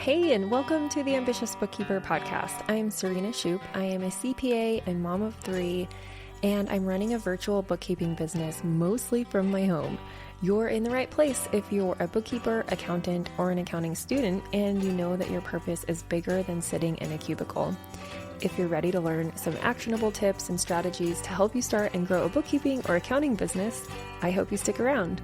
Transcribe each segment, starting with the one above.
Hey, and welcome to the Ambitious Bookkeeper podcast. I'm Serena Shoup. I am a CPA and mom of three, and I'm running a virtual bookkeeping business mostly from my home. You're in the right place if you're a bookkeeper, accountant, or an accounting student, and you know that your purpose is bigger than sitting in a cubicle. If you're ready to learn some actionable tips and strategies to help you start and grow a bookkeeping or accounting business, I hope you stick around.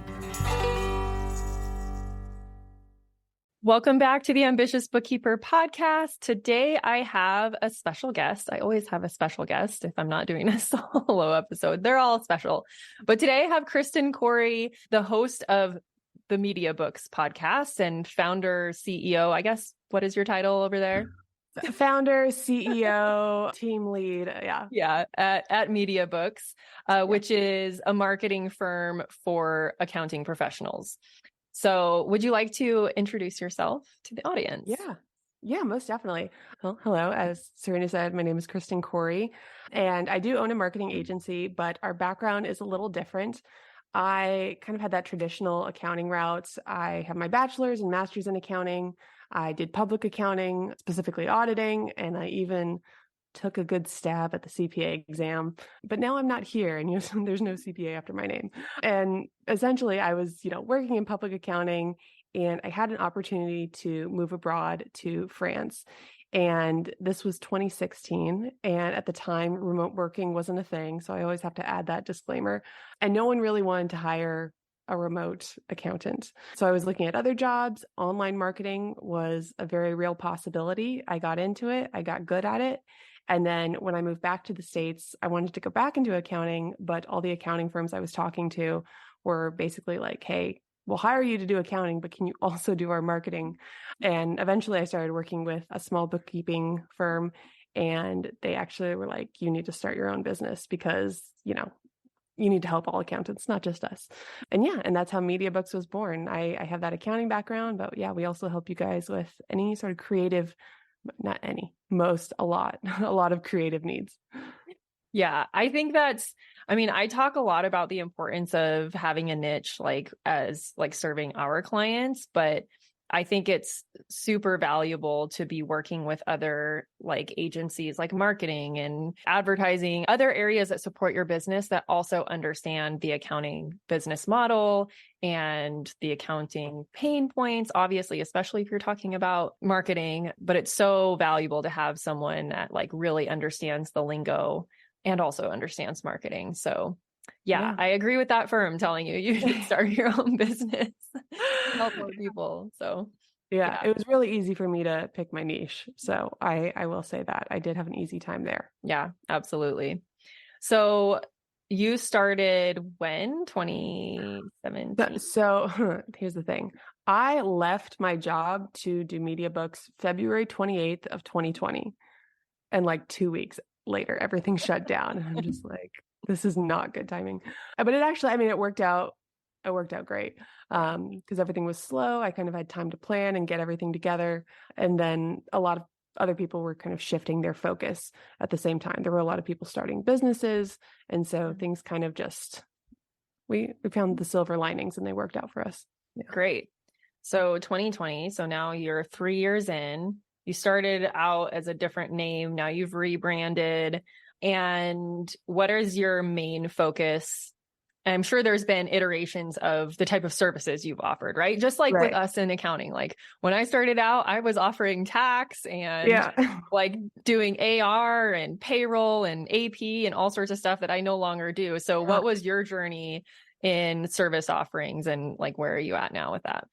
Welcome back to the Ambitious Bookkeeper podcast. Today I have a special guest. I always have a special guest if I'm not doing a solo episode. They're all special. But today I have Kristen Corey, the host of the Media Books podcast and founder, CEO. I guess, what is your title over there? Founder, CEO, team lead. Yeah. At Media Books, which is a marketing firm for accounting professionals. So would you like to introduce yourself to the audience? Yeah, most definitely. Well, hello. As Serena said, my name is Kristen Corey, and I do own a marketing agency, but our background is a little different. I kind of had that traditional accounting route. I have my bachelor's and master's in accounting. I did public accounting, specifically auditing, and I even took a good stab at the CPA exam, but now I'm not here and there's no CPA after my name. And essentially I was, working in public accounting, and I had an opportunity to move abroad to France. And this was 2016. And at the time, remote working wasn't a thing. So I always have to add that disclaimer. And no one really wanted to hire a remote accountant. So I was looking at other jobs. Online marketing was a very real possibility. I got into it. I got good at it. And then when I moved back to the States, I wanted to go back into accounting, but all the accounting firms I was talking to were basically like, hey, we'll hire you to do accounting, but can you also do our marketing? And eventually I started working with a small bookkeeping firm, and they actually were like, you need to start your own business because, you need to help all accountants, not just us. And that's how Media Books was born. I have that accounting background, but we also help you guys with any sort of creative, a lot of creative needs. Yeah, I think I talk a lot about the importance of having a niche, as serving our clients, but I think it's super valuable to be working with other agencies like marketing and advertising, other areas that support your business that also understand the accounting business model and the accounting pain points, obviously, especially if you're talking about marketing. But it's so valuable to have someone that really understands the lingo and also understands marketing. So yeah, I agree with that firm telling you should start your own business, help more people. So yeah, it was really easy for me to pick my niche. So I will say that I did have an easy time there. Yeah, absolutely. So you started when? 2017? So here's the thing. I left my job to do Media Books February 28th of 2020. And 2 weeks later, everything shut down. I'm just like, this is not good timing. But it actually, it worked out. It worked out great because everything was slow. I kind of had time to plan and get everything together. And then a lot of other people were kind of shifting their focus at the same time. There were a lot of people starting businesses. And so things kind of we found the silver linings and they worked out for us. Yeah. Great. So 2020, so now you're 3 years in. You started out as a different name. Now you've rebranded. And what is your main focus? I'm sure there's been iterations of the type of services you've offered, right? Just like with us in accounting. When I started out, I was offering tax and doing AR and payroll and AP and all sorts of stuff that I no longer do. So what was your journey in service offerings, and where are you at now with that?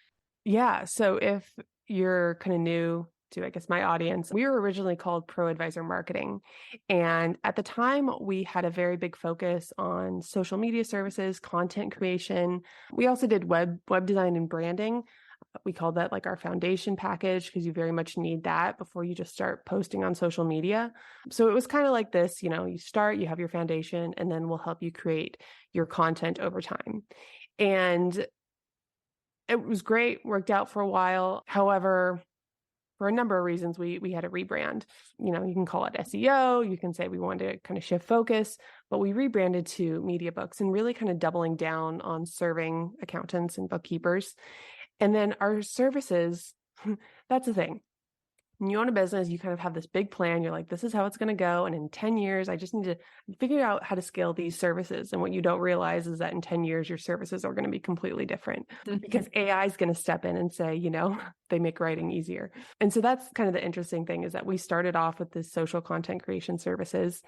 Yeah. So if you're kind of new to, I guess, my audience, we were originally called Pro Advisor Marketing. And at the time, we had a very big focus on social media services, content creation. We also did web design and branding. We called that our foundation package because you very much need that before you just start posting on social media. So it was kind of like this, you start, you have your foundation, and then we'll help you create your content over time. And it was great, worked out for a while. However, for a number of reasons, we had to rebrand. You can call it SEO. You can say we wanted to kind of shift focus, but we rebranded to Media Books and really kind of doubling down on serving accountants and bookkeepers. And then our services, that's the thing. when you own a business, you kind of have this big plan. You're like, this is how it's going to go. And in 10 years, I just need to figure out how to scale these services. And what you don't realize is that in 10 years, your services are going to be completely different because AI is going to step in and say, they make writing easier. And so that's kind of the interesting thing, is that we started off with this social content creation services,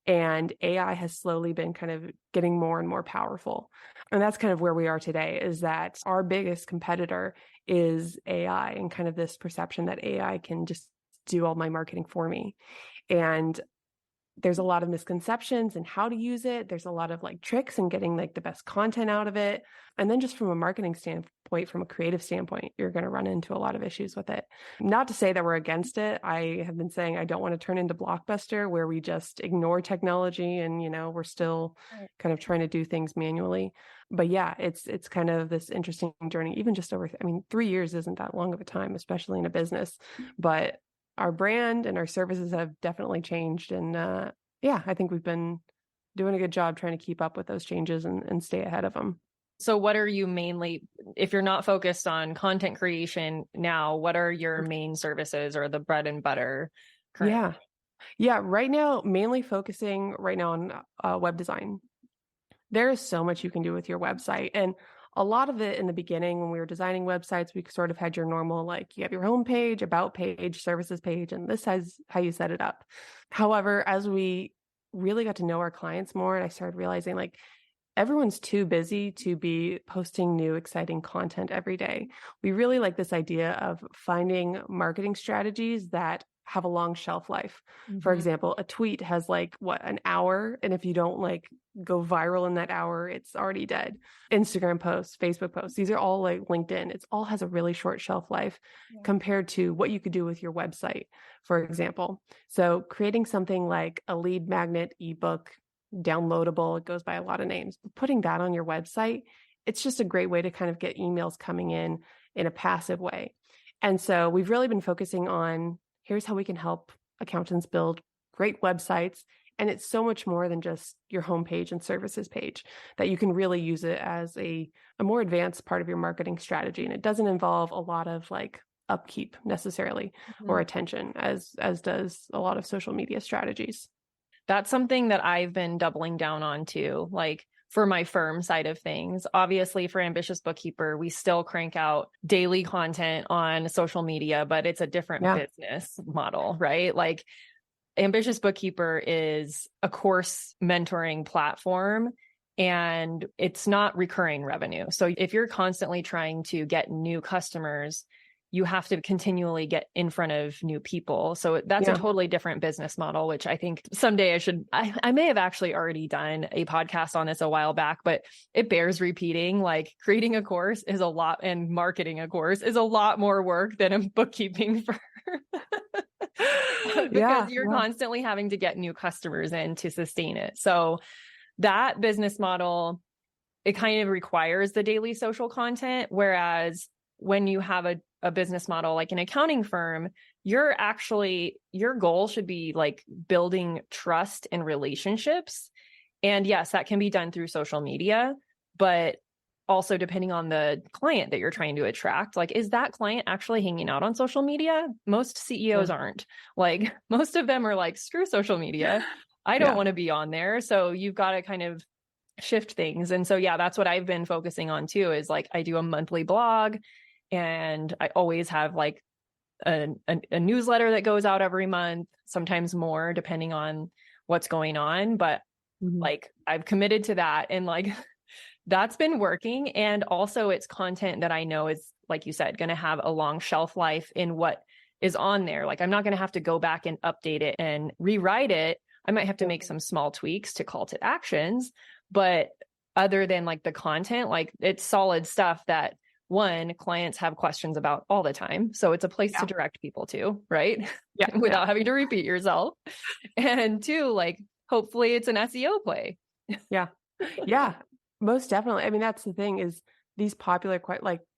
and AI has slowly been kind of getting more and more powerful. And that's kind of where we are today, is that our biggest competitor is AI, and kind of this perception that AI can just do all my marketing for me. And there's a lot of misconceptions in how to use it. There's a lot of like tricks in getting like the best content out of it. And then just from a marketing standpoint, from a creative standpoint, you're going to run into a lot of issues with it. Not to say that we're against it. I have been saying I don't want to turn into Blockbuster, where we just ignore technology and, we're still kind of trying to do things manually. But yeah, it's kind of this interesting journey, even just over, 3 years isn't that long of a time, especially in a business. But our brand and our services have definitely changed. And I think we've been doing a good job trying to keep up with those changes and stay ahead of them. So what are you mainly, if you're not focused on content creation now, what are your main services or the bread and butter currently? Yeah. Right now, mainly focusing right now on web design. There is so much you can do with your website. And a lot of it in the beginning, when we were designing websites, we sort of had your normal, like, you have your home page, about page, services page, and this is how you set it up. However, as we really got to know our clients more, and I started realizing, like, everyone's too busy to be posting new, exciting content every day. We really like this idea of finding marketing strategies that have a long shelf life. Mm-hmm. For example, a tweet has an hour. And if you don't go viral in that hour, it's already dead. Instagram posts, Facebook posts, these are all like LinkedIn. It all has a really short shelf life compared to what you could do with your website, for example. So creating something like a lead magnet ebook, downloadable, it goes by a lot of names, but putting that on your website, it's just a great way to kind of get emails coming in a passive way. And so we've really been focusing on, here's how we can help accountants build great websites. And it's so much more than just your homepage and services page, that you can really use it as a more advanced part of your marketing strategy. And it doesn't involve a lot of upkeep necessarily, or attention as does a lot of social media strategies. That's something that I've been doubling down on too. For my firm side of things, obviously for Ambitious Bookkeeper, we still crank out daily content on social media, but it's a different business model, right? Ambitious Bookkeeper is a course mentoring platform, and it's not recurring revenue. So if you're constantly trying to get new customers, you have to continually get in front of new people. So that's a totally different business model, which I think someday I may have actually already done a podcast on this a while back, but it bears repeating. Creating a course is a lot, and marketing a course is a lot more work than a bookkeeping firm. Because you're constantly having to get new customers in to sustain it. So that business model, it kind of requires the daily social content. Whereas when you have a business model like an accounting firm, your goal should be building trust and relationships. And yes, that can be done through social media, but also depending on the client that you're trying to attract, is that client actually hanging out on social media? Most CEOs aren't. Most of them are screw social media. I don't want to be on there. So you've got to kind of shift things. And so, that's what I've been focusing on too, is I do a monthly blog, and I always have a newsletter that goes out every month, sometimes more depending on what's going on. But I've committed to that, and that's been working. And also it's content that I know is, like you said, going to have a long shelf life in what is on there. I'm not going to have to go back and update it and rewrite it. I might have to make some small tweaks to call to actions, but other than the content, it's solid stuff that, one, clients have questions about all the time. So it's a place to direct people to, right? Without having to repeat yourself. And two, hopefully it's an SEO play. Yeah, most definitely. That's the thing, is these popular,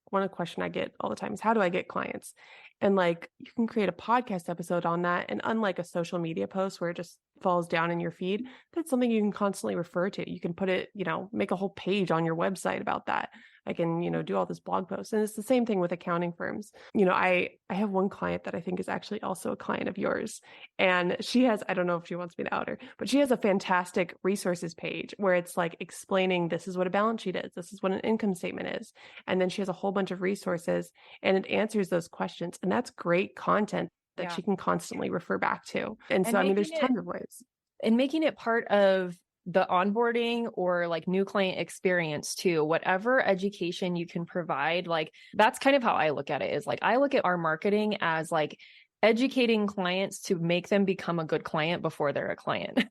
one question I get all the time is, how do I get clients? And you can create a podcast episode on that. And unlike a social media post where it just falls down in your feed, that's something you can constantly refer to. You can put it, make a whole page on your website about that. I can, do all this blog posts. And it's the same thing with accounting firms. I have one client that I think is actually also a client of yours. And she has, I don't know if she wants me to out her, but she has a fantastic resources page where it's like explaining this is what a balance sheet is. This is what an income statement is. And then she has a whole bunch of resources and it answers those questions. And that's great content that she can constantly refer back to. And so, there's tons of ways. And making it part of the onboarding or like new client experience too, whatever education you can provide, like that's kind of how I look at it, is like, I look at our marketing as like educating clients to make them become a good client before they're a client.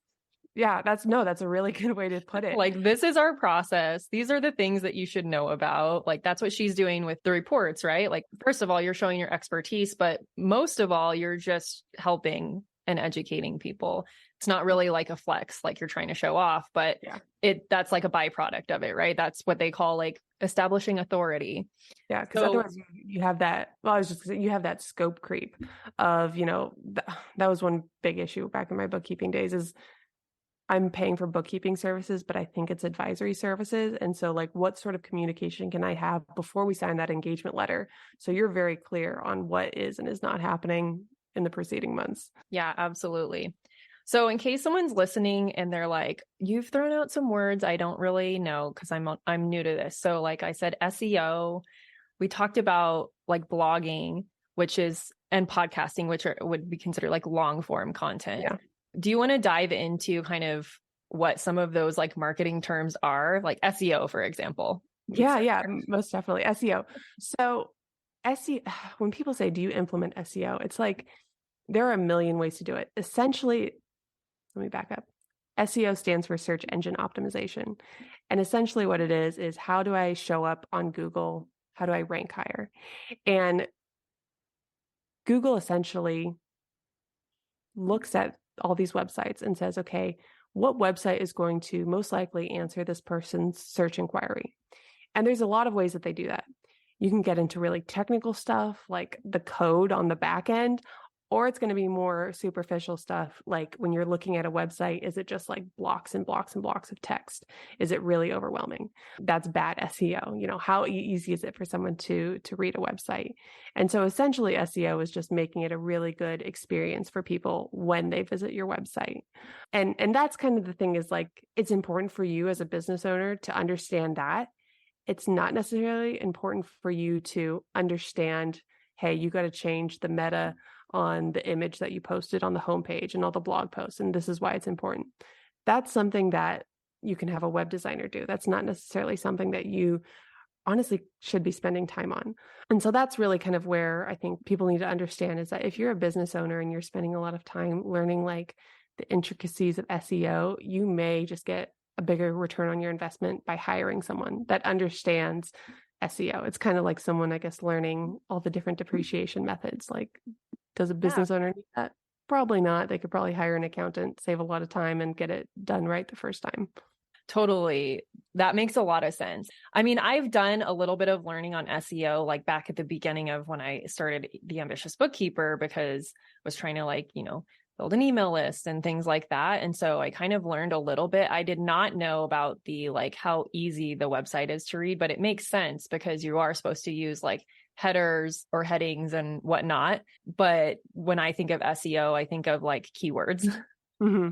Yeah, that's a really good way to put it. Like, this is our process. These are the things that you should know about. Like, that's what she's doing with the reports, right? Like, first of all, you're showing your expertise, but most of all, you're just helping and educating people. It's not really like a flex, like you're trying to show off, but that's like a byproduct of it, right? That's what they call like establishing authority. Yeah, because otherwise you have that. Well, I was just you have that scope creep of, that was one big issue back in my bookkeeping days, is I'm paying for bookkeeping services, but I think it's advisory services. And so like, what sort of communication can I have before we sign that engagement letter? So you're very clear on what is and is not happening in the preceding months. Yeah, absolutely. So in case someone's listening and they're like, you've thrown out some words I don't really know because I'm new to this. So like I said, SEO, we talked about like blogging, and podcasting, which would be considered like long form content. Yeah. Do you want to dive into kind of what some of those like marketing terms are, like SEO, for example? Yeah, most definitely. SEO. So SEO, when people say, do you implement SEO? It's like, there are a million ways to do it. Essentially, let me back up. SEO stands for search engine optimization. And essentially what it is how do I show up on Google? How do I rank higher? And Google essentially looks at all these websites and says, okay, what website is going to most likely answer this person's search inquiry? And there's a lot of ways that they do that. You can get into really technical stuff like the code on the back end, or it's going to be more superficial stuff. Like when you're looking at a website, is it just like blocks and blocks and blocks of text? Is it really overwhelming? That's bad SEO. How easy is it for someone to read a website? And so essentially SEO is just making it a really good experience for people when they visit your website. And that's kind of the thing, is like, it's important for you as a business owner to understand that. It's not necessarily important for you to understand, hey, you got to change the meta on the image that you posted on the homepage and all the blog posts, and this is why it's important. That's something that you can have a web designer do. That's not necessarily something that you honestly should be spending time on. And so that's really kind of where I think people need to understand, is that if you're a business owner and you're spending a lot of time learning like the intricacies of SEO, you may just get a bigger return on your investment by hiring someone that understands SEO. It's kind of like someone, I guess, learning all the different depreciation methods. Like, does a business owner need that? Probably not. They could probably hire an accountant, save a lot of time, and get it done right the first time. Totally. That makes a lot of sense. I've done a little bit of learning on SEO, like back at the beginning of when I started The Ambitious Bookkeeper, because I was trying to build an email list and things like that. And so I kind of learned a little bit. I did not know about the how easy the website is to read, but it makes sense because you are supposed to use like headers or headings and whatnot. But when I think of SEO, I think of like keywords. Mm-hmm.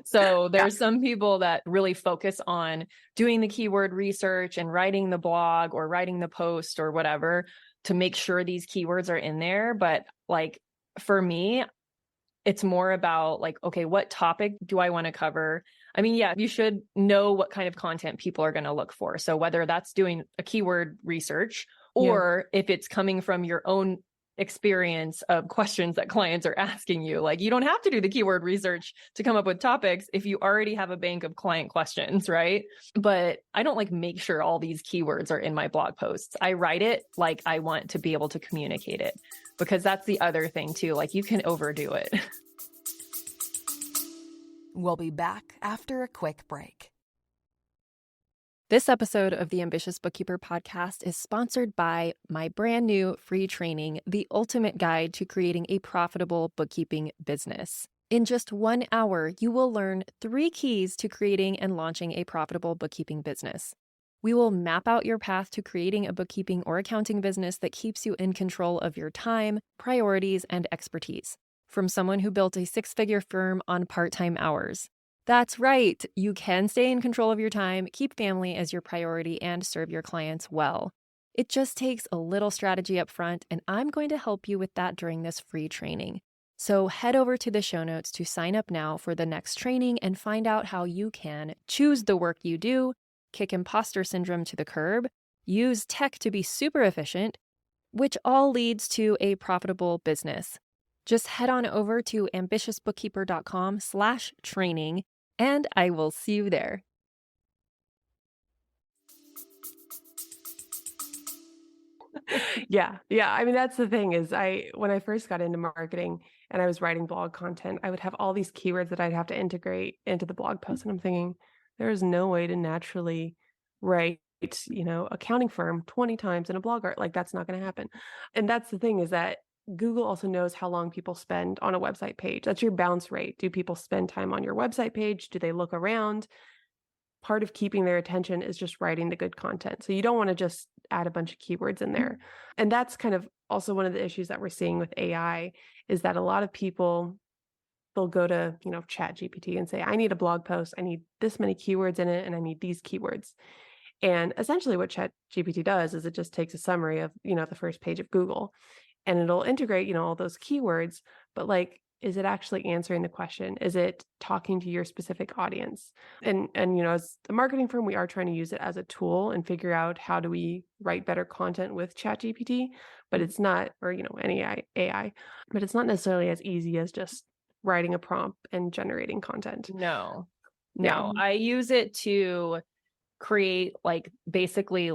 So there's some people that really focus on doing the keyword research and writing the blog or writing the post or whatever to make sure these keywords are in there. But like for me, it's more about like, okay, what topic do I want to cover? You should know what kind of content people are going to look for. So whether that's doing a keyword research or if it's coming from your own experience of questions that clients are asking you, like you don't have to do the keyword research to come up with topics if you already have a bank of client questions, right? But I don't make sure all these keywords are in my blog posts. I write it like I want to be able to communicate it, because that's the other thing too. Like you can overdo it. We'll be back after a quick break. This episode of the Ambitious Bookkeeper podcast is sponsored by my brand new free training, The Ultimate Guide to Creating a Profitable Bookkeeping Business. In just 1 hour, you will learn 3 keys to creating and launching a profitable bookkeeping business. We will map out your path to creating a bookkeeping or accounting business that keeps you in control of your time, priorities, and expertise. From someone who built a 6-figure firm on part-time hours. That's right. You can stay in control of your time, keep family as your priority, and serve your clients well. It just takes a little strategy up front, and I'm going to help you with that during this free training. So head over to the show notes to sign up now for the next training and find out how you can choose the work you do, kick imposter syndrome to the curb, use tech to be super efficient, which all leads to a profitable business. Just head on over to ambitiousbookkeeper.com/training, and I will see you there. Yeah. I mean, that's the thing is when I first got into marketing and I was writing blog content, I would have all these keywords that I'd have to integrate into the blog post. And I'm thinking, there is no way to naturally write, accounting firm 20 times in a blog art. Like that's not going to happen. And that's the thing is that Google also knows how long people spend on a website page. That's your bounce rate. Do people spend time on your website page? Do they look around? Part of keeping their attention is just writing the good content. So you don't want to just add a bunch of keywords in there. And that's kind of also one of the issues that we're seeing with AI is that a lot of people, they'll go to, Chat GPT and say, I need a blog post. I need this many keywords in it, and I need these keywords. And essentially what Chat GPT does is it just takes a summary of, the first page of Google, and it'll integrate, all those keywords, but like, is it actually answering the question? Is it talking to your specific audience? And as a marketing firm, we are trying to use it as a tool and figure out how do we write better content with ChatGPT, but it's not, or any AI, but it's not necessarily as easy as just writing a prompt and generating content. No, Yeah. I use it to create basically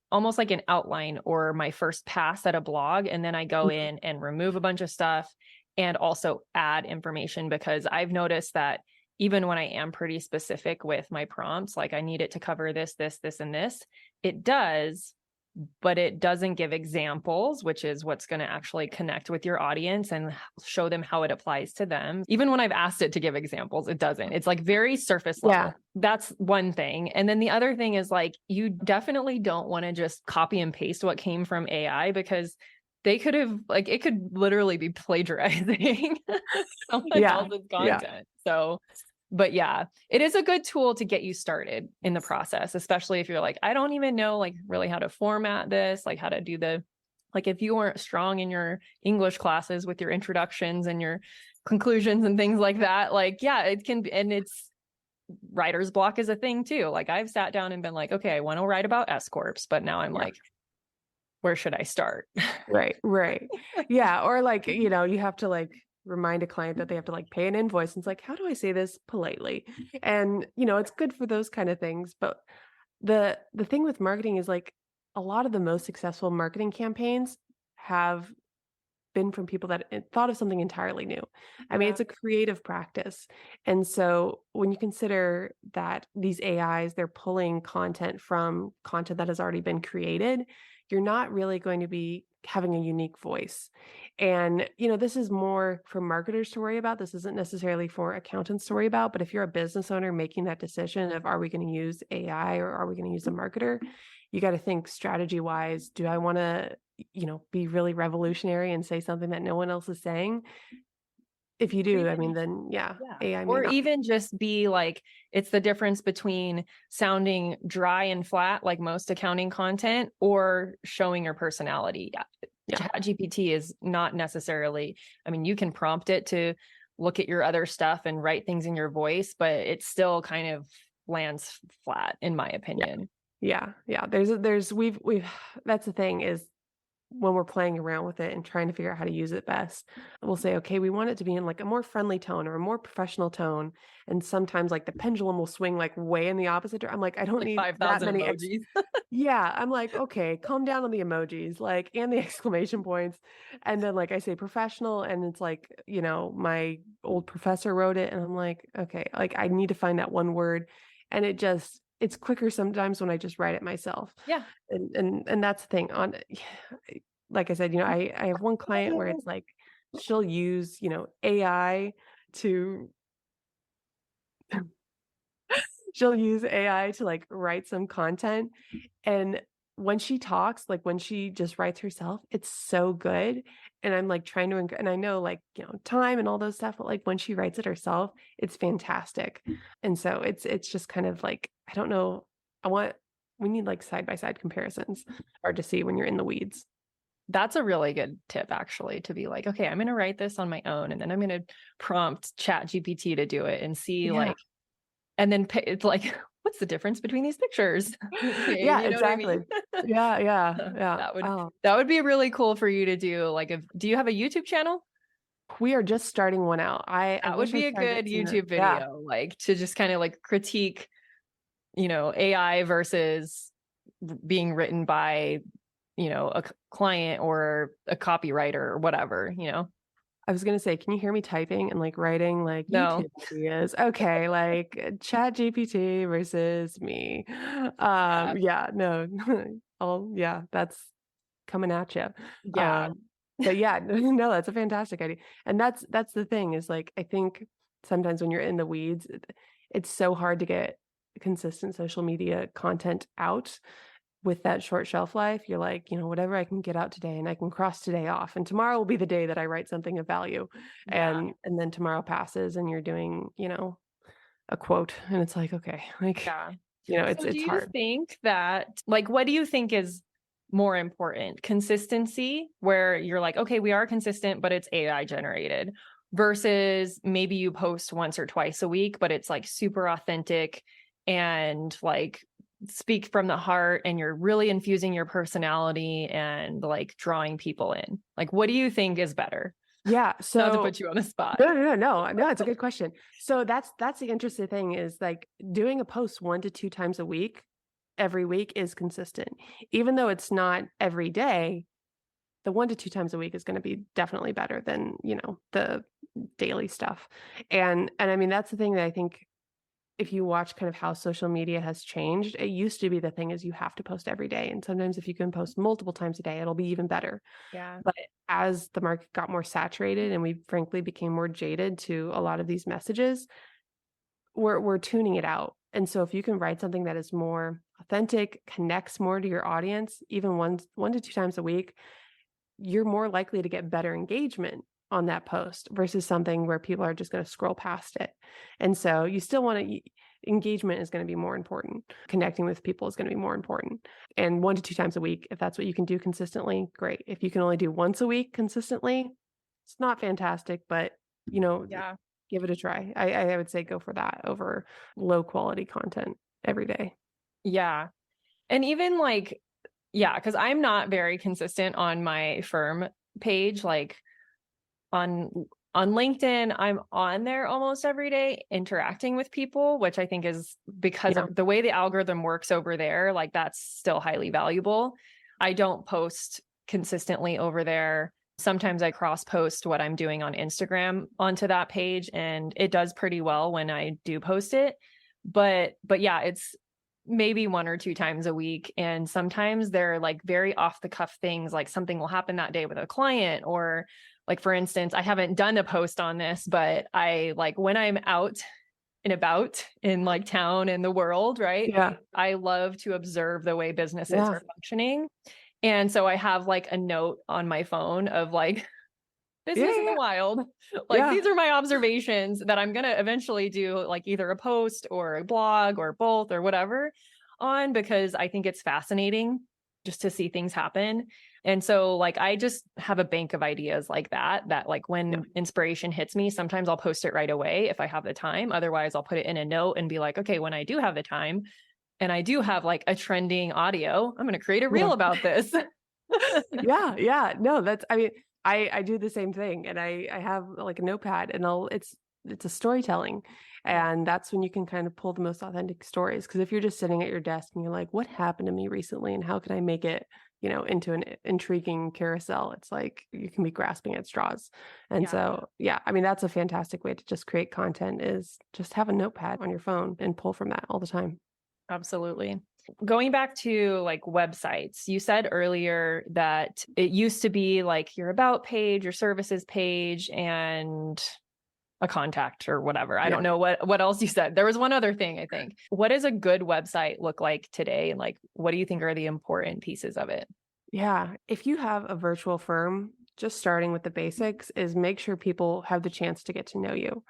almost like an outline or my first pass at a blog. And then I go in and remove a bunch of stuff and also add information, because I've noticed that even when I am pretty specific with my prompts, like I need it to cover this, this, this, and this, it does, but it doesn't give examples, which is what's going to actually connect with your audience and show them how it applies to them. Even when I've asked it to give examples, it doesn't. It's like very surface level. Yeah. That's one thing. And then the other thing is you definitely don't want to just copy and paste what came from AI, because they could have it could literally be plagiarizing someone else's content. So, but yeah, it is a good tool to get you started in the process, especially if you're like, I don't even know really how to format this, how to do if you weren't strong in your English classes with your introductions and your conclusions and things like that. Yeah, it can be, and it's writer's block is a thing too. I've sat down and been like, okay, I want to write about S corps, but now I'm where should I start? Right. Yeah. Or you have to remind a client that they have to pay an invoice. And it's how do I say this politely? And, it's good for those kind of things. But the thing with marketing is a lot of the most successful marketing campaigns have been from people that thought of something entirely new. I mean, it's a creative practice. And so when you consider that these AIs, they're pulling content from content that has already been created, you're not really going to be having a unique voice. And, this is more for marketers to worry about. This isn't necessarily for accountants to worry about. But if you're a business owner making that decision of, are we going to use AI or are we going to use a marketer? You got to think strategy wise. Do I want to, be really revolutionary and say something that no one else is saying? If you do, I mean, then AI may or not. even just be it's the difference between sounding dry and flat, like most accounting content, or showing your personality. ChatGPT is not necessarily, I mean, you can prompt it to look at your other stuff and write things in your voice, but it still kind of lands flat, in my opinion. Yeah. We've that's the thing is, when we're playing around with it and trying to figure out how to use it best, we'll say, okay, we want it to be in a more friendly tone or a more professional tone. And sometimes the pendulum will swing way in the opposite direction. I'm like, I don't need 5,000 that many emojis. I'm like, okay, calm down on the emojis, and the exclamation points. And then I say professional, and it's my old professor wrote it. And I'm like, okay, I need to find that one word. And it's quicker sometimes when I just write it myself. Yeah. And that's the thing like I said, I have one client where it's she'll use, AI to she'll use AI to like write some content. And when she talks, like when she just writes herself, it's so good. And I'm like trying to, and I know like, time and all those stuff, but like when she writes it herself, it's fantastic. And so it's just kind of like, I don't know. We need like side by side comparisons. Hard to see when you're in the weeds. That's a really good tip, actually, to be like, okay, I'm going to write this on my own, and then I'm going to prompt Chat GPT to do it and see like, and then it's like, what's the difference between these pictures? Okay, Yeah, you know what I exactly. mean? Yeah. That would be really cool for you to do. Like, do you have a YouTube channel? We are just starting one out. I That would wish I be a started good it sooner. YouTube video, like to just kind of like critique, AI versus being written by, a client or a copywriter or whatever, I was gonna say, can you hear me typing and like writing like No. YouTube ideas? Okay, like Chat GPT versus me. Yeah, no, that's coming at you. Yeah. But yeah, no, that's a fantastic idea. And that's the thing is like I think sometimes when you're in the weeds, it's so hard to get consistent social media content out with that short shelf life. You're like, whatever I can get out today and I can cross today off. And tomorrow will be the day that I write something of value. Yeah. And then tomorrow passes and you're doing, a quote and it's like, okay, like, Yeah. it's So do you hard. think that, like, what do you think is more important? Consistency, where you're like, okay, we are consistent, but it's AI generated, versus maybe you post once or twice a week, but it's like super authentic and like speak from the heart and you're really infusing your personality and like drawing people in. Like, what do you think is better? Yeah. Not to So put you on the spot. no, it's a good question. So that's the interesting thing is like doing a post 1 to 2 times a week, every week is consistent. Even though it's not every day, the 1 to 2 times a week is going to be definitely better than, the daily stuff. And I mean, that's the thing that I think if you watch kind of how social media has changed, it used to be the thing is you have to post every day. And sometimes if you can post multiple times a day, it'll be even better. Yeah. But as the market got more saturated and we frankly became more jaded to a lot of these messages, we're tuning it out. And so if you can write something that is more authentic, connects more to your audience, even one to 2 times a week, you're more likely to get better engagement on that post versus something where people are just going to scroll past it. And so you still want to, engagement is going to be more important. Connecting with people is going to be more important. And 1 to 2 times a week, if that's what you can do consistently, great. If you can only do once a week consistently, it's not fantastic, but Yeah. give it a try. I would say go for that over low quality content every day. Yeah. And even like, yeah, because I'm not very consistent on my firm page. Like on LinkedIn, I'm on there almost every day interacting with people, which I think is because of the way the algorithm works over there. Like that's still highly valuable. I don't post consistently over there. Sometimes I cross post what I'm doing on Instagram onto that page, and it does pretty well when I do post it. But yeah, it's maybe 1 or 2 times a week. And sometimes they're like very off the cuff things, like something will happen that day with a client, or like, for instance, I haven't done a post on this, but I like when I'm out and about in like town and the world, right? Yeah. I love to observe the way businesses Yeah. are functioning. And so I have like a note on my phone of like, business in the wild. Like these are my observations that I'm going to eventually do like either a post or a blog or both or whatever on, because I think it's fascinating just to see things happen. And so like I just have a bank of ideas like that like when inspiration hits me, sometimes I'll post it right away if I have the time. Otherwise I'll put it in a note and be like, okay, when I do have the time and I do have like a trending audio, I'm going to create a reel about this. Yeah. No, that's, I mean, I do the same thing, and I have like a notepad, and it's a storytelling, and that's when you can kind of pull the most authentic stories. Because if you're just sitting at your desk and you're like, what happened to me recently, and how can I make it, into an intriguing carousel? It's like you can be grasping at straws. And so, I mean, that's a fantastic way to just create content, is just have a notepad on your phone and pull from that all the time. Absolutely. Going back to like websites, you said earlier that it used to be like your about page, your services page, and a contact or whatever. I don't know what else you said. There was one other thing, I think. What does a good website look like today? And like, what do you think are the important pieces of it? Yeah. If you have a virtual firm, just starting with the basics is make sure people have the chance to get to know you.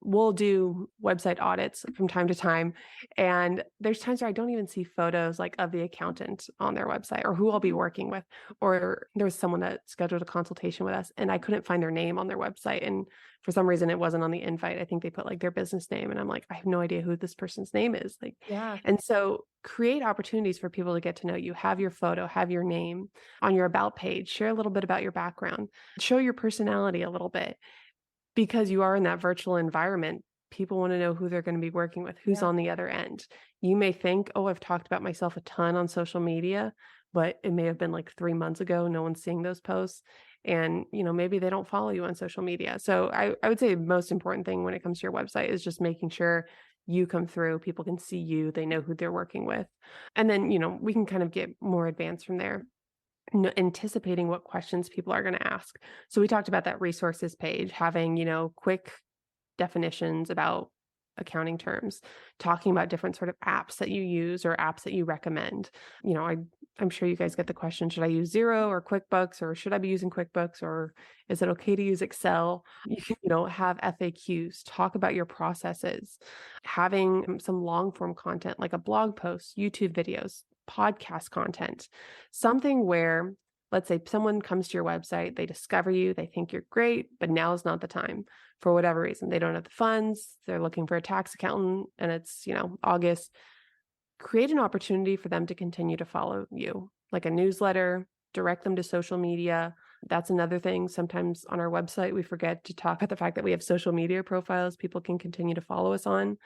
We'll do website audits from time to time. And there's times where I don't even see photos like of the accountant on their website or who I'll be working with. Or there was someone that scheduled a consultation with us and I couldn't find their name on their website. And for some reason it wasn't on the invite. I think they put like their business name. And I'm like, I have no idea who this person's name is. Like, Yeah. and so create opportunities for people to get to know you. Have your photo, have your name on your about page, share a little bit about your background, show your personality a little bit. Because you are in that virtual environment, people want to know who they're going to be working with, who's on the other end. You may think, oh, I've talked about myself a ton on social media, but it may have been like 3 months ago. No one's seeing those posts. And, maybe they don't follow you on social media. So I would say the most important thing when it comes to your website is just making sure you come through, people can see you, they know who they're working with. And then, we can kind of get more advanced from there. Anticipating what questions people are going to ask. So we talked about that resources page, having, quick definitions about accounting terms, talking about different sort of apps that you use or apps that you recommend. I'm sure you guys get the question, should I use Xero or QuickBooks, or should I be using QuickBooks, or is it okay to use Excel? You can, have FAQs, talk about your processes, having some long form content like a blog post, YouTube videos, podcast content, something where, let's say someone comes to your website, they discover you, they think you're great, but now is not the time for whatever reason. They don't have the funds, they're looking for a tax accountant, and it's, August. Create an opportunity for them to continue to follow you, like a newsletter, direct them to social media. That's another thing. Sometimes on our website, we forget to talk about the fact that we have social media profiles people can continue to follow us on.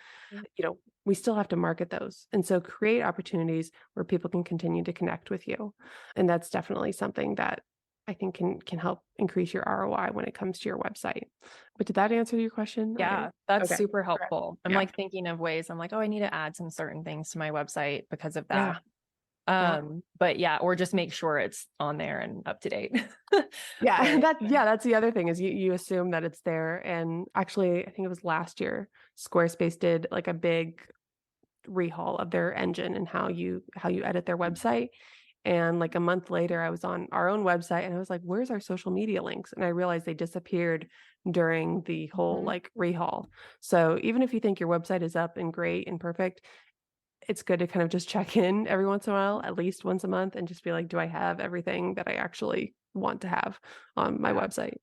We still have to market those. And so create opportunities where people can continue to connect with you. And that's definitely something that I think can help increase your ROI when it comes to your website. But did that answer your question? Yeah, that's Okay. super helpful. I'm Yeah. like thinking of ways. I'm like, oh, I need to add some certain things to my website because of that. Yeah. But yeah, or just make sure it's on there and up to date. Yeah, But that's the other thing is you assume that it's there. And actually, I think it was last year, Squarespace did like a big rehaul of their engine and how you edit their website. And like a month later, I was on our own website and I was like, where's our social media links? And I realized they disappeared during the whole like rehaul. So even if you think your website is up and great and perfect, it's good to kind of just check in every once in a while, at least once a month, and just be like, do I have everything that I actually want to have on my website?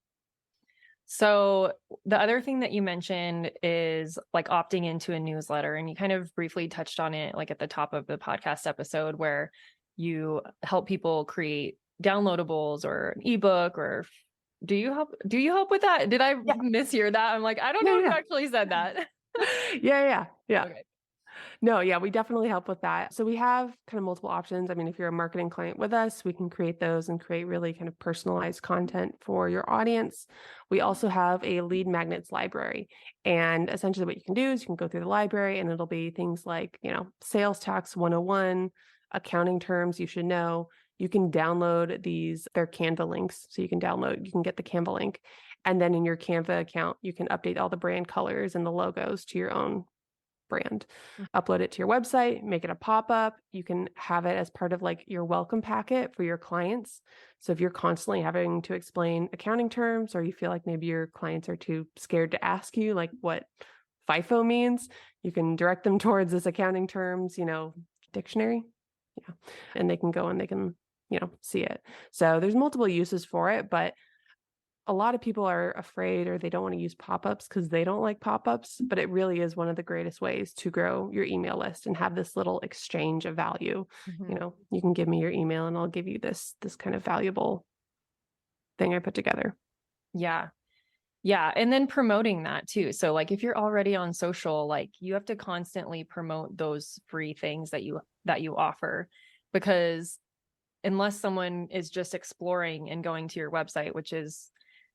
So the other thing that you mentioned is like opting into a newsletter, and you kind of briefly touched on it like at the top of the podcast episode where you help people create downloadables or an ebook, or do you help with that? Did I mishear that? I'm like, I don't know who actually said that. Yeah. Okay. No, yeah, we definitely help with that. So we have kind of multiple options. I mean, if you're a marketing client with us, we can create those and create really kind of personalized content for your audience. We also have a lead magnets library. And essentially what you can do is you can go through the library and it'll be things like, sales tax 101, accounting terms you should know. You can download these, they're Canva links. So you can get the Canva link. And then in your Canva account, you can update all the brand colors and the logos to your own brand, upload it to your website, make it a pop-up. You can have it as part of like your welcome packet for your clients. So if you're constantly having to explain accounting terms, or you feel like maybe your clients are too scared to ask you like what FIFO means, you can direct them towards this accounting terms, dictionary. Yeah. And they can go and they can, see it. So there's multiple uses for it, but a lot of people are afraid or they don't want to use pop-ups because they don't like pop-ups, but it really is one of the greatest ways to grow your email list and have this little exchange of value. You can give me your email and I'll give you this kind of valuable thing I put together. Yeah. And then promoting that too. So like if you're already on social, like you have to constantly promote those free things that you offer, because unless someone is just exploring and going to your website, which is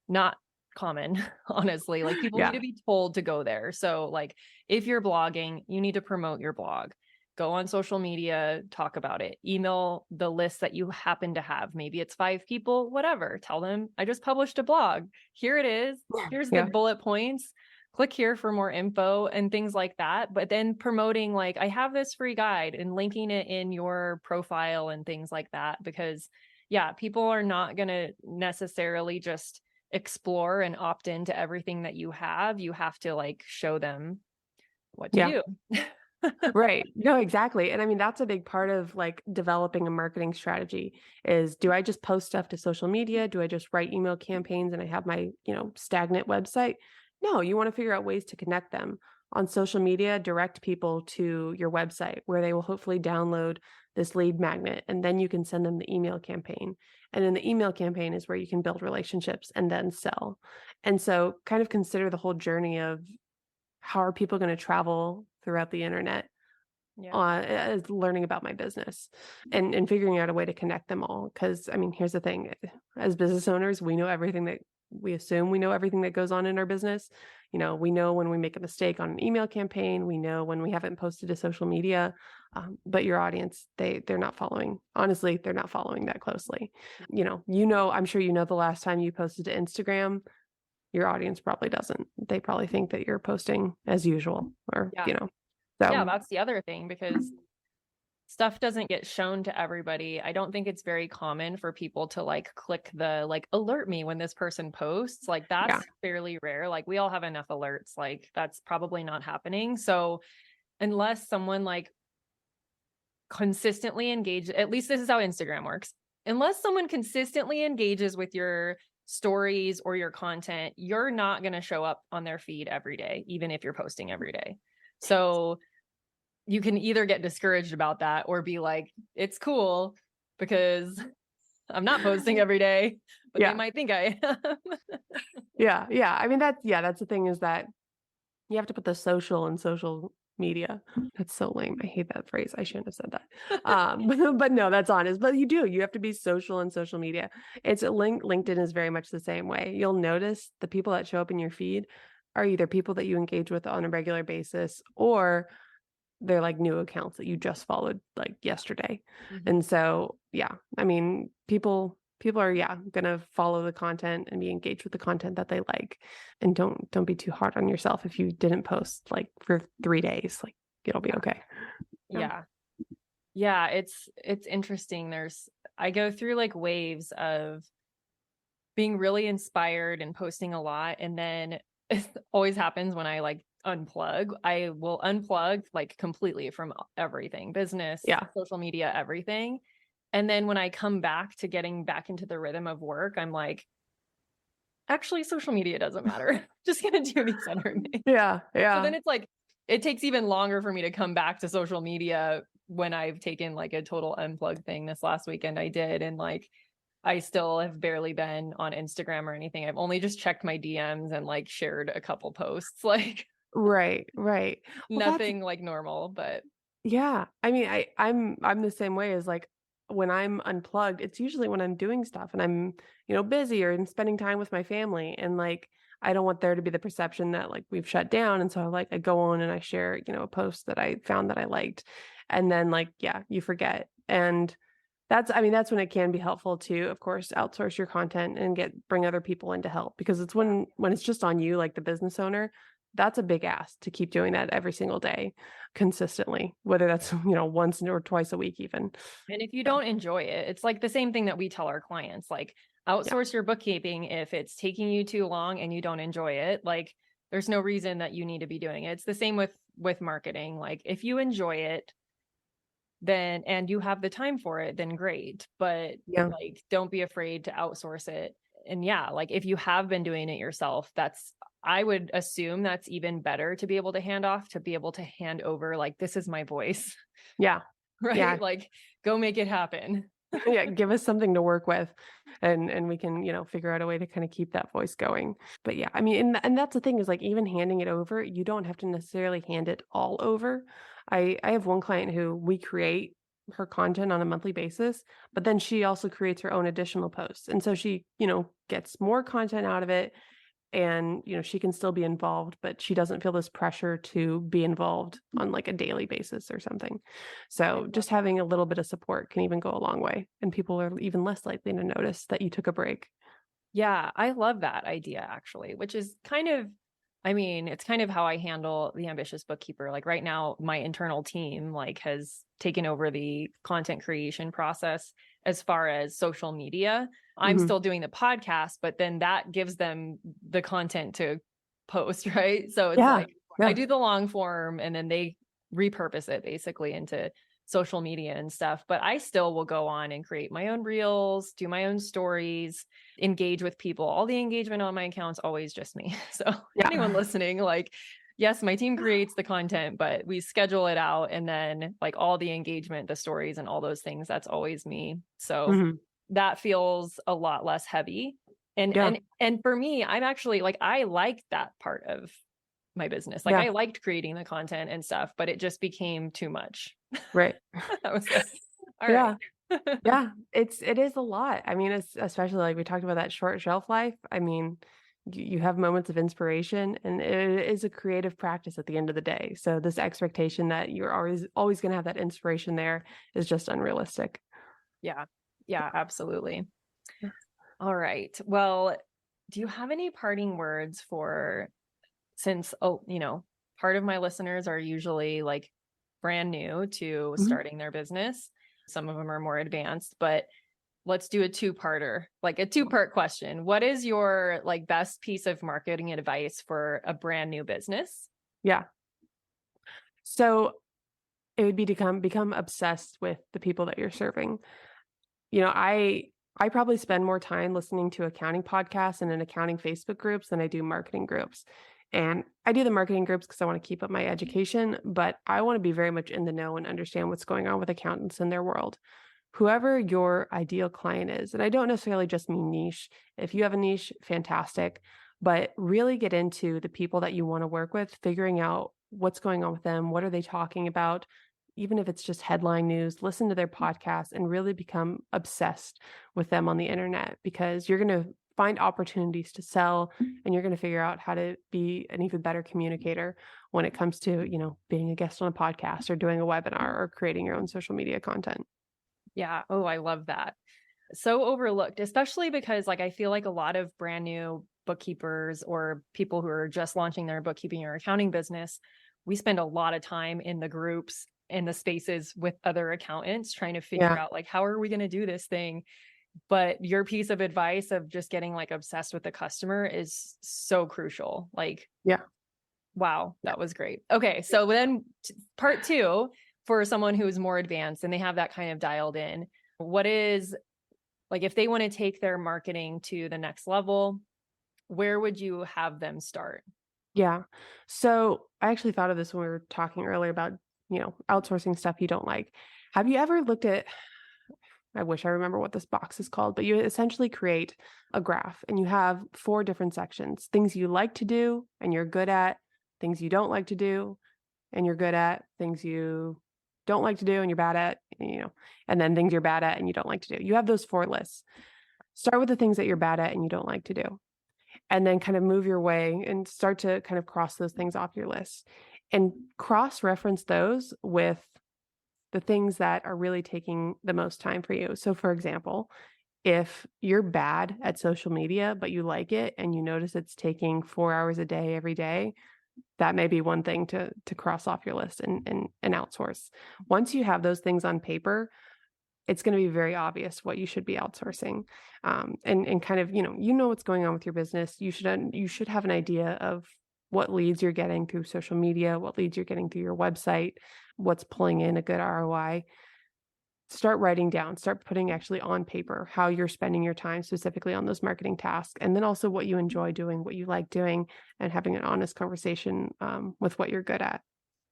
not common, honestly, like people need to be told to go there. So like if you're blogging, you need to promote your blog. go on social media, talk about it, email the list that you happen to have. Maybe it's 5 people, whatever. Tell them, I just published a blog. Here it is. Here's the bullet points. Click here for more info and things like that. But then promoting like, I have this free guide and linking it in your profile and things like that. Because yeah, people are not going to necessarily just explore and opt into everything that you have. You have to like show them what to do. Right. No, exactly. And I mean, that's a big part of like developing a marketing strategy is, do I just post stuff to social media? Do I just write email campaigns and I have my, stagnant website? No, you want to figure out ways to connect them on social media, direct people to your website where they will hopefully download this lead magnet, and then you can send them the email campaign. And then the email campaign is where you can build relationships and then sell. And so kind of consider the whole journey of, how are people going to travel throughout the internet as learning about my business and figuring out a way to connect them all? Because I mean, here's the thing, as business owners, we know everything that goes on in our business. We know when we make a mistake on an email campaign, we know when we haven't posted to social media, but your audience, they're not following. Honestly, they're not following that closely. I'm sure the last time you posted to Instagram. Your audience probably doesn't. They probably think that you're posting as usual, or, So yeah, that's the other thing, because stuff doesn't get shown to everybody. I don't think it's very common for people to like click the like alert me when this person posts. Like that's fairly rare. Like we all have enough alerts. Like that's probably not happening. So unless someone like consistently engages, at least this is how Instagram works. Unless someone consistently engages with your stories or your content, you're not going to show up on their feed every day, even if you're posting every day. So you can either get discouraged about that or be like, it's cool because I'm not posting every day, but they might think I am. Yeah. I mean, that's the thing, is that you have to put the social in social media. That's so lame. I hate that phrase. I shouldn't have said that. But no, that's honest. But you have to be social in social media. LinkedIn is very much the same way. You'll notice the people that show up in your feed are either people that you engage with on a regular basis, or they're like new accounts that you just followed like yesterday. And so, I mean, people are gonna follow the content and be engaged with the content that they like. And don't be too hard on yourself if you didn't post like for 3 days. Like, it'll be okay. Yeah, it's interesting. I go through like waves of being really inspired and posting a lot, and then it always happens when I like unplug. I will unplug like completely from everything, business, social media, everything. And then when I come back to getting back into the rhythm of work, I'm like, actually, social media doesn't matter. Just going to do these other things. Yeah. So then it's like, it takes even longer for me to come back to social media when I've taken like a total unplug thing. This last weekend I did. And like, I still have barely been on Instagram or anything. I've only just checked my DMs and like shared a couple posts, like right. Well, nothing like normal, but yeah. I mean, I'm the same way. As like, when I'm unplugged, it's usually when I'm doing stuff and I'm, busy or I'm spending time with my family. And like, I don't want there to be the perception that like we've shut down. And so I go on and I share, a post that I found that I liked. And then like, you forget. And that's when it can be helpful to, of course, outsource your content and bring other people in to help, because it's when it's just on you, like the business owner, that's a big ask to keep doing that every single day consistently, whether that's, once or twice a week even. And if you don't enjoy it, it's like the same thing that we tell our clients, like outsource your bookkeeping if it's taking you too long and you don't enjoy it. Like there's no reason that you need to be doing it. It's the same with marketing. Like if you enjoy it, then, and you have the time for it, then great. But like, don't be afraid to outsource it. And like if you have been doing it yourself, I would assume that's even better to be able to hand off, to be able to hand over, like, this is my voice. Yeah. Right. Yeah. Like, go make it happen. Give us something to work with, and we can, figure out a way to kind of keep that voice going. But I mean, and that's the thing, is like, even handing it over, you don't have to necessarily hand it all over. I have one client who we create her content on a monthly basis, but then she also creates her own additional posts. And so she, gets more content out of it. and, she can still be involved, but she doesn't feel this pressure to be involved on like a daily basis or something. So just having a little bit of support can even go a long way, and people are even less likely to notice that you took a break. Yeah, I love that idea actually, which is it's kind of how I handle the ambitious bookkeeper. Like right now, my internal team has taken over the content creation process as far as social media. I'm still doing the podcast, but then that gives them the content to post, right? So it's Yeah. I do the long form and then they repurpose it basically into social media and stuff. But I still will go on and create my own reels, do my own stories, engage with people. All the engagement on my account's always just me. So anyone listening, yes, my team creates the content, but we schedule it out. And then all the engagement, the stories and all those things, that's always me. So that feels a lot less heavy. And for me, I'm actually I like that part of my business. I liked creating the content and stuff, but it just became too much. Right. I was like, all right. Yeah, it is a lot. I mean, it's especially we talked about that short shelf life. I mean, you have moments of inspiration, and it is a creative practice at the end of the day. So this expectation that you're always going to have that inspiration there is just unrealistic. Yeah. Yeah, absolutely. All right. Well, do you have any parting words since part of my listeners are usually brand new to starting their business. Some of them are more advanced, but let's do a two-parter, a two-part question. What is your best piece of marketing advice for a brand new business? Yeah. So it would be to become obsessed with the people that you're serving. I probably spend more time listening to accounting podcasts and in accounting Facebook groups than I do marketing groups. And I do the marketing groups because I want to keep up my education, but I want to be very much in the know and understand what's going on with accountants in their world. Whoever your ideal client is, and I don't necessarily just mean niche. If you have a niche, fantastic, but really get into the people that you want to work with, figuring out what's going on with them, what are they talking about, even if it's just headline news, listen to their podcasts and really become obsessed with them on the internet, because you're going to find opportunities to sell, and you're going to figure out how to be an even better communicator when it comes to, being a guest on a podcast or doing a webinar or creating your own social media content. Yeah. Oh, I love that. So overlooked, especially because I feel like a lot of brand new bookkeepers or people who are just launching their bookkeeping or accounting business, we spend a lot of time in the groups, in the spaces with other accountants trying to figure out how are we going to do this thing? But your piece of advice of just getting obsessed with the customer is so crucial. Wow, that was great. Okay. So then part two, for someone who's more advanced and they have that kind of dialed in, what is if they want to take their marketing to the next level, where would you have them start? Yeah. So I actually thought of this when we were talking earlier about, outsourcing stuff you don't like. Have you ever looked at, I wish I remember what this box is called, but you essentially create a graph and you have 4 different sections: things you like to do and you're good at, things you don't like to do and you're good at, things you don't like to do and you're bad at, and then things you're bad at and you don't like to do. You have those 4 lists. Start with the things that you're bad at and you don't like to do, and then kind of move your way and start to kind of cross those things off your list and cross-reference those with the things that are really taking the most time for you. So for example, if you're bad at social media, but you like it and you notice it's taking 4 hours a day every day, that may be one thing to cross off your list and outsource. Once you have those things on paper, it's going to be very obvious what you should be outsourcing. And kind of, what's going on with your business. You should have an idea of what leads you're getting through social media, what leads you're getting through your website, what's pulling in a good ROI. Start writing down, start putting actually on paper how you're spending your time specifically on those marketing tasks. And then also what you enjoy doing, what you like doing, and having an honest conversation with what you're good at.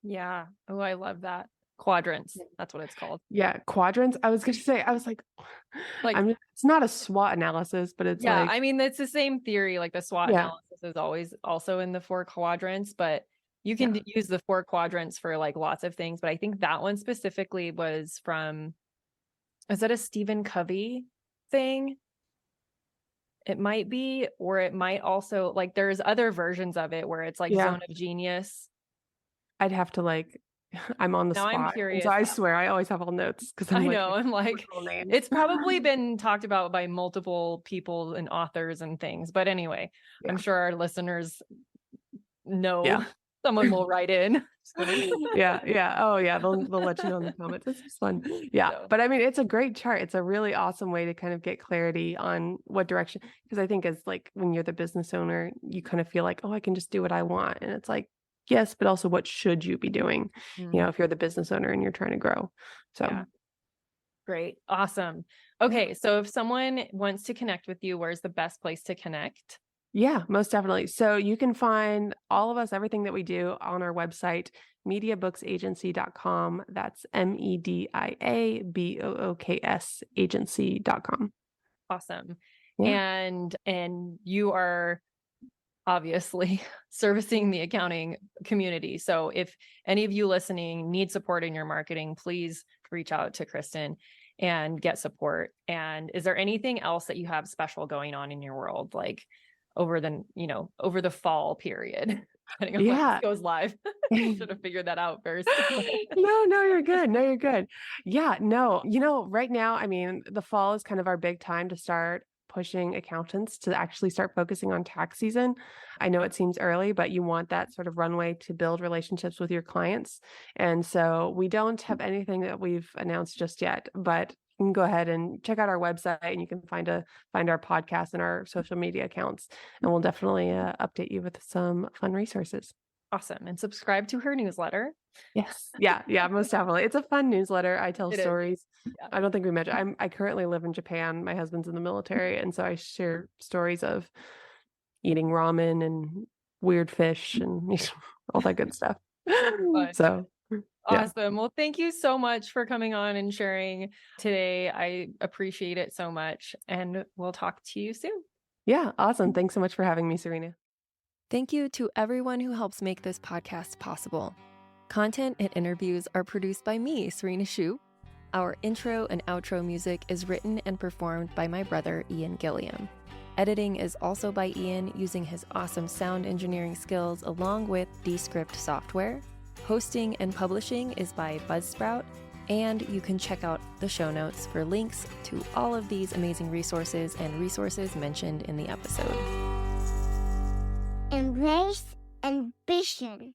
Yeah. Oh, I love that. Quadrants. That's what it's called. Yeah. Quadrants. I was going to say, I was like, it's not a SWOT analysis, but it's it's the same theory. The SWOT analysis is always also in the 4 quadrants, but you can use the 4 quadrants for lots of things. But I think that one specifically was is that a Stephen Covey thing? It might be, or it might also, like, there's other versions of it where it's like Yeah. Zone of Genius. I'd have to like, I'm on the Now I'm spot. And curious. so I swear I always have all notes because I'm I like, know. I'm like, full names. it's probably been talked about by multiple people and authors and things. But anyway, Yeah. I'm sure our listeners know. Yeah. Someone will write in. Yeah. Oh yeah. They'll let you know in the comments. This is fun. Yeah. So, But I mean, it's a great chart. It's a really awesome way to kind of get clarity on what direction. Because I think as like when you're the business owner, you kind of feel like, oh, I can just do what I want. And it's like, yes, but also what should you be doing? You know, if you're the business owner and you're trying to grow. So yeah. Great. Awesome. Okay. So if someone wants to connect with you, where's the best place to connect? yeah, most definitely. So you can find all of us, everything that we do on our website, mediabooksagency.com. That's MEDIABOOKS agency.com. Awesome. Yeah. And you are obviously servicing the accounting community. So if any of you listening need support in your marketing, please reach out to Kristen and get support. And is there anything else that you have special going on in your world, like over the fall period, depending on when this goes live? I should have figured that out first. No, you're good. No, you're good. Yeah, no, right now, I mean, the fall is kind of our big time to start pushing accountants to actually start focusing on tax season. I know it seems early, but you want that sort of runway to build relationships with your clients. And so we don't have anything that we've announced just yet, but you can go ahead and check out our website and you can find our podcast and our social media accounts. And we'll definitely update you with some fun resources. Awesome. And subscribe to her newsletter. Yes. Yeah, most definitely. It's a fun newsletter. I tell It stories. Yeah. I don't think we mentioned, I currently live in Japan. My husband's in the military. And so I share stories of eating ramen and weird fish and all that good stuff. So awesome. Well, thank you so much for coming on and sharing today. I appreciate it so much. And we'll talk to you soon. Yeah. Awesome. Thanks so much for having me, Serena. Thank you to everyone who helps make this podcast possible. Content and interviews are produced by me, Serena Shu. Our intro and outro music is written and performed by my brother, Ian Gilliam. Editing is also by Ian using his awesome sound engineering skills along with Descript software. Hosting and publishing is by Buzzsprout. And you can check out the show notes for links to all of these amazing resources and resources mentioned in the episode. Embrace ambition.